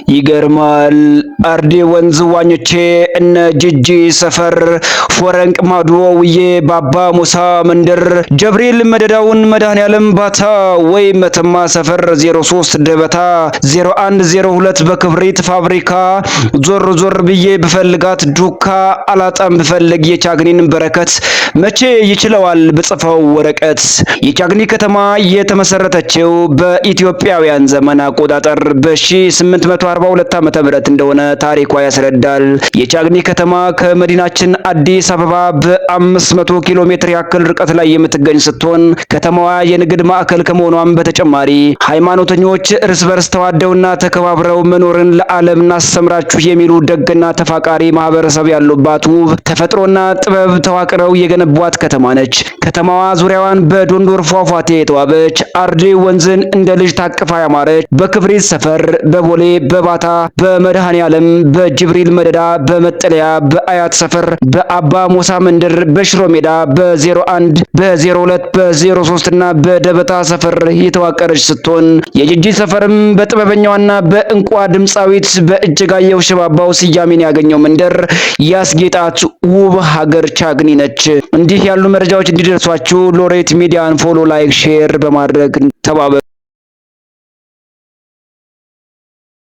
ይገርማል። አርዴ ወንዝ ዋኝቼ እነ ጅጂ ሰፈር ፎረንቅ ማዶ ውዬ ባባ ሙሳ መንደር ጀብሪል መደዳውን መድኃኔዓለም ባታ ወይ መተማ ሰፈር 03 ደበታ 0102 በክብሪት ፋብሪካ ዞር ዞር ብዬ ብፈልጋት ዱካ አላጣም ብፈልግ የቻግኒን በረከት መቼ ይችለዋል ብጽፈው ወረቀት። የቻግኒ ከተማ የተመሰረተችው በኢትዮጵያውያን ዘመን አቆጣጠር በ1842 ዓመተ ምህረት እንደሆነ ታሪኳ ያስረዳል። የቻግኒ ከተማ ከመዲናችን አዲስ አበባ በ500 ኪሎ ሜትር ያክል ርቀት ላይ የምትገኝ ስትሆን ከተማዋ የንግድ ማዕከል ከመሆኗም በተጨማሪ ሃይማኖተኞች እርስ በርስ ተዋደውና ተከባብረው መኖርን ለዓለም እናስተምራችሁ የሚሉ ደግና ተፋቃሪ ማህበረሰብ ያሉባት ውብ ተፈጥሮና ጥበብ ተዋቅረው የገነቧት ከተማ ነች። ከተማዋ ዙሪያዋን በዶንዶር ፏፏቴ የተዋበች አርዴ ወንዝን እንደ ልጅ ታቅፋ ያማረች በክብሪት ሰፈር በቦሌ በባታ በመድኃኔዓለም በጅብሪል መደዳ በመጠለያ በአያት ሰፈር በአባ ሞሳ መንደር በሽሮ ሜዳ በ01 በ02 በ03 እና በደበታ ሰፈር የተዋቀረች ስትሆን የጅጂ ሰፈርም በጥበበኛዋና በእንቋ ድምፃዊት በእጅጋየሁ ሽባባው ስያሜን ያገኘው መንደር ያስጌጣት ውብ ሀገር ቻግኒ ነች። እንዲህ ያሉ መረጃዎች እንዲደርሷችሁ ሎሬት ሚዲያን ፎሎ፣ ላይክ፣ ሼር በማድረግ ተባበሩ።